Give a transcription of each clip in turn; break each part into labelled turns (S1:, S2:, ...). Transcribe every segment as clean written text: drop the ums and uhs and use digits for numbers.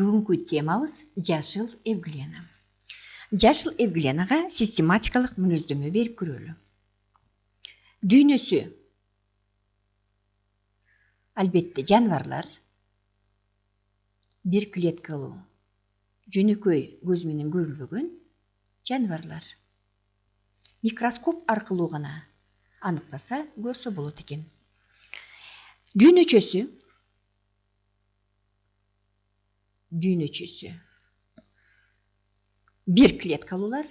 S1: Бүгінгі темабыз жашыл эвглена. Жашыл эвгленаға систематикалық мүнөздөмө беріп көрөлү. Дүйнөсү албетте жанварлар, бир клеткалуу, жөнөкөй көз менен көрүлбөгөн жанварлар. Микроскоп аркылуу гана аныктаса көрсө болот экен. Дүйнөчөсү бир клеткалуулар,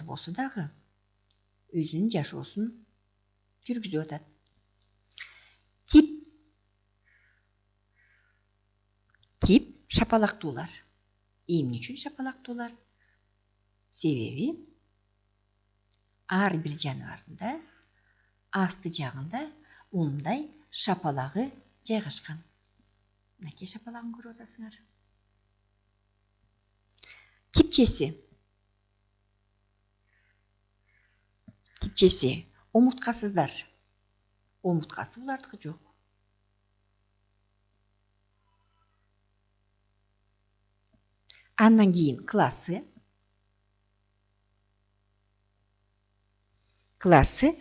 S1: болсо дагы өзүнүн жашоосун жүргүзүп атат. Тип шапалактуулар. Эмне үчүн шапалактуулар? Себеби ар бир жаныбарында асты жагында ундай шапалагы жайгашкан. Мынакей шапалагын көрүп атасыңар. Типчеси омурткасыздар. Омурткасы булардыкы жок. Андан кийин классы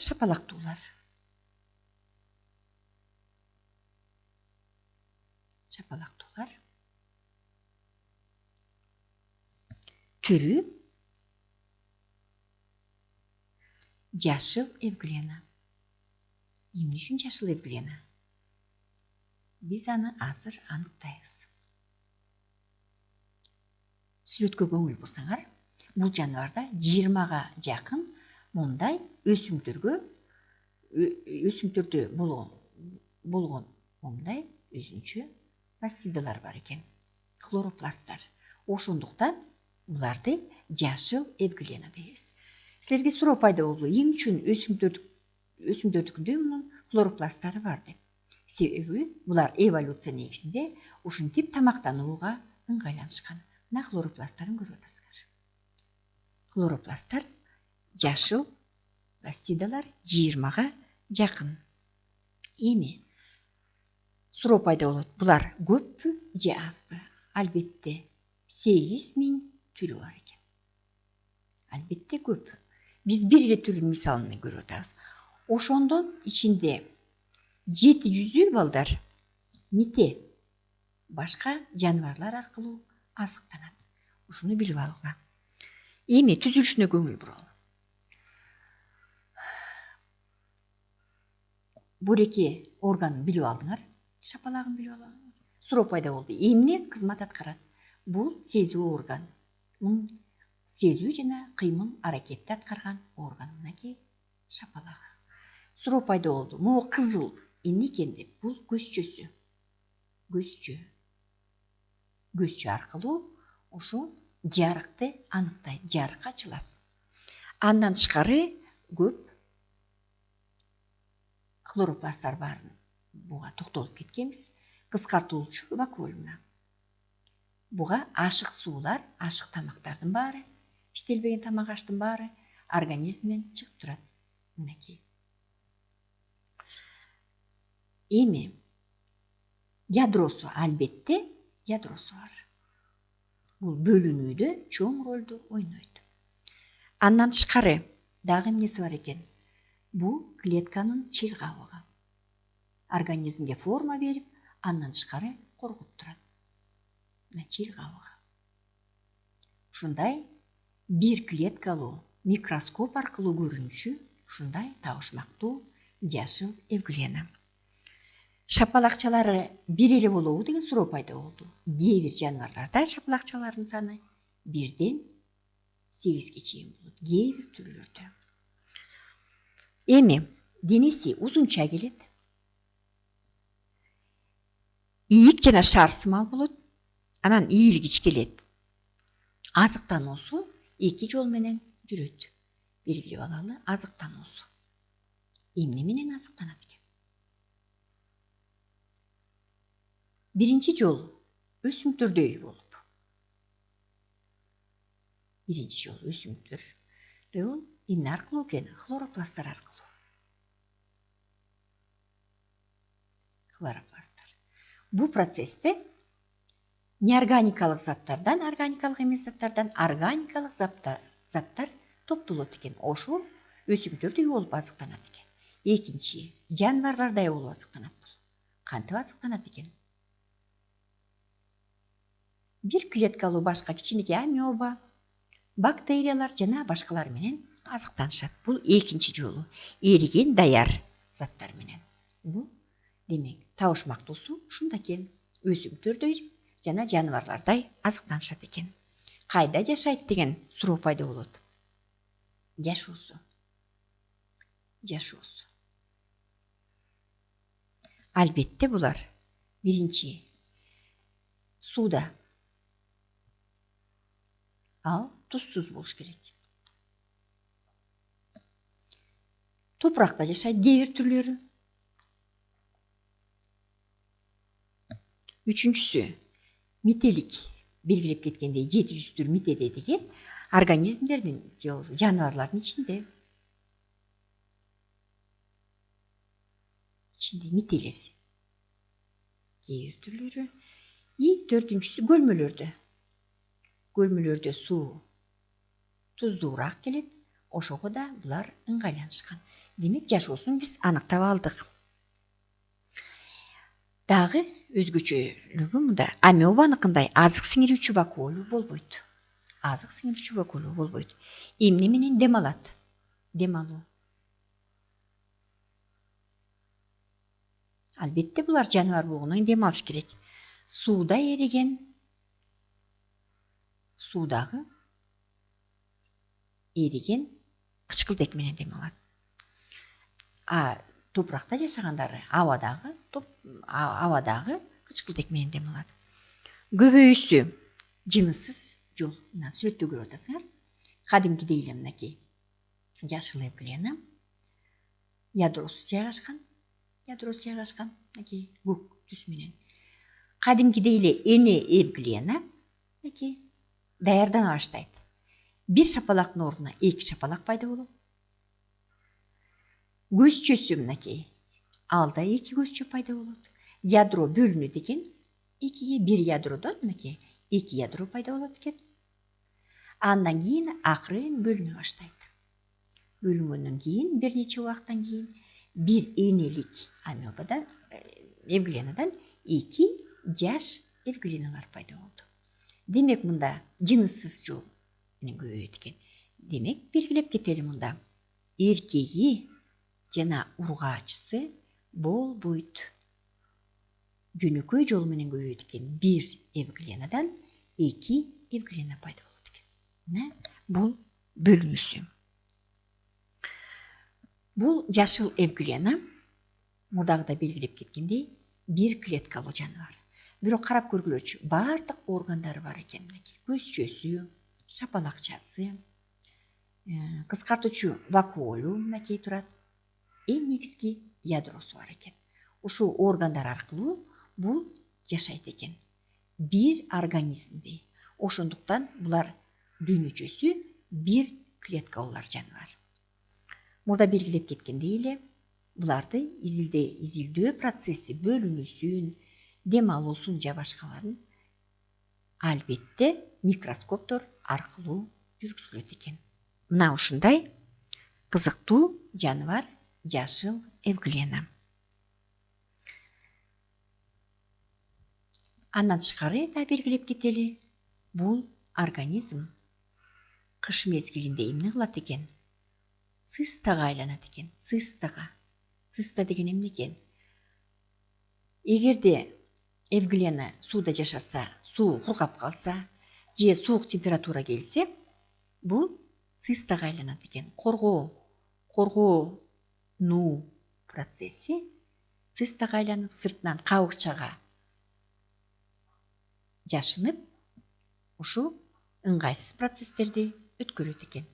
S1: шапалактуулар. Түрү жашыл эвглена. Эмне үчүн жашыл эвглена? Биз аны азыр аныктайбыз. Сүрөткө көңүл бурсаңар, бул жаныбарда 20га жакын мындай өсүмдөрдө болгон мындай өзүнчө пластидалар бар экен. Хлоропласттар. Ошондуктан буларды жашыл эвглена дейбиз. Силерге суроо пайда болду. Эмне үчүн өсүмдөрдүкүндөй мунун хлоропласттары бар деп. Себеби булар эволюция негизинде ушинтип тамактанууга ыңгайланышкан. Мына хлоропласттарын көрүп атасыңар. Хлоропласттар жашыл пластидалар 20га жакын. Эми суроо пайда болот. Булар көппү же азбы? Албетте 8000 түрү бар экен. Албетте көп. Биз бир эле түрүнүн мисалын көрүп атабыз. Ошондон ичинде 700 балдар мите башка жаныбарлар аркылуу азыктанат. Ушуну билип алгыла. Эми түзүлүшүнө көңүл буралы. Буреке органын билип алдыңар, шапалагын билип алыңар. Суроо пайда болду. Эмне кызмат аткарат? Бул сезүү орган. Сезүү жана кыймыл аракетти аткарган орган. Мынакей шапалагы. Суроо пайда болду. Могу кызыл эмне экен деп? Бул көзчөсү. Көзчө аркылуу ушу жарыкты аныктайт, жарык ачылат. Андан тышкары көп хлоропласттар барын буга токтолуп кеткенбиз. Кыскартылуучу вакуолумна. Буга ашык суулар, ашык тамактардын баары, иштелбеген тамак аштын баары организмден чыгып турат. Мынакей. Эми ядросу, албетте ядросу бар. Бул бөлүнүүдө чоң ролду ойнойт. Андан тышкары дагы эмнеси бар экен? Бул клетканын чыйылгабыгы. Организмге форма берип, андан тышкары коргоп турат. Чыйылгабыгы. Ушундай бир клеткалуу микроскоп аркылуу көрүнүшү ушундай табышмактуу жашыл эвглена. Шапалакчалары бир эле болобу деген суроо пайда болду. Кээ бир жаныбарларда шапалакчалардын саны 1ден 8ге чейин болот. Кээ бир түрлөрдө. Эми денеси узунча келет. Ийик жана шар сымал болот. Анан ийилгич келет. Азыктануусу 2 жол менен жүрөт. Белгилеп алалы, азыктануусу. Эмне менен азыктанат экен? Биринчи жол өсүмдөрдөй болуп. Эмне аркылуу экен? Хлоропласттар аркылуу. хлоропласттар. Бул процессте неорганикалык заттардан, органикалык эмес заттардан органикалык заттар топтолот экен. Ошо өсүмдөрдөй болуп азыктанат экен. Экинчи, жаныбарлардай болуп азыктанат. Кантип азыктанат экен? Бир клеткалуу башка кичинекей амеба, бактериялар жана башкалар менен азыктанышат. Бул экинчи жолу эриген даяр заттар менен. Бул демек табышмактуусу ушунда экен. Өсүмдөрдөй жана жаныбарлардай азыктанышат экен. Кайда жашайт деген суроо пайда болот. Жашоосу. Албетте булар биринчи сууда. Ал тузсуз болуш керек. Топуракта жашайт кээ бир түрлөрү. Үчүнчүсү мителик. Белгилеп кеткендей 700 түр митеде деген организмдердин же жаныбарлардын ичинде мителер. Кээ бир түрлөрү. Төртүнчүсү көлмөлөрдө. Көлмөлөрдө суу туздуураак келет. Ошого да булар ыңгайланышкан. Демек жашоосун биз аныктап алдык. Дагы өзгөчөлүгү мында амебаныкындай азык сиңирүүчү вакуолу болбойт. Эмне менен дем алат? Демалуу. Албетте булар жаныбар болгондон дем алыш керек. Сууда эриген, суудагы эриген кычкылтек менен дем алат. Топуракта жашагандары абадагы кычкылтек менен дем алат. Көбөйүүсү жыныссыз жол. Мына сүрөттө көрүп атасыңар. Кадимкидей эле мынакей жашыл эвглена ядросу жайгашкан. Мынакей көк түс менен. Кадимкидей эле эне эвглена мынакей даярдана баштайт. Бир шапалактын ордуна 2 шапалак пайда болот. Көзчөсү мынакей. Алда 2 көзчө пайда болот. Ядро бөлүнөт экен. 2ге бир ядродон мынакей 2 ядро пайда болот экен. Андан кийин акырын бөлүнө баштайт. Бөлүнгөндөн кийин бир нече убакыттан кийин бир энелик амебадан, эвгленадан 2 жаш эвгленалар пайда болду. Демек мында жыныссыз жол менен көбөйөт экен. Демек белгилеп кетели мында. Эркеги жана ургаачысы болбойт. Жөнөкөй жол менен көбөйөт экен. Бир эвгленадан 2 эвглена пайда болот экен. Бул бөлүнүүсү. Бул жашыл эвглена мурдагыда белгилеп кеткендей бир клеткалуу жаныбар. Бирок карап көргүлөчү баардык органдары бар экен. Көзчөсү, шапалакчасы, кыскартуучу вакуолу мынакей турат. Эң негизги ядросу бар экен. Ушул органдар аркылуу бул жашайт экен. Бир организмде. Ошондуктан булар дүйнөчөсү бир клеткалуулар жаныбар. Мурда белгилеп кеткендей эле буларды изилдөө процесси, бөлүнүүсүн, дем алуусун же башкаларын албетте микроскоптор аркылуу жүргүзүлөт экен. Мына ушундай кызыктуу жаныбар жашыл эвглена. Андан тышкары да белгилеп кетели. Бул организм кыш мезгилинде эмне кылат экен? Цистага айланат экен. Циста деген эмне экен? Эгерде эвглена сууда жашаса, суу кургап калса, же суук температура келсе, бул цистага айланат экен. Коргоонуу процесси цистага айланып, сыртынан кабыкчага жашынып, ушу ыңгайсыз процесстерди өткөрөт экен.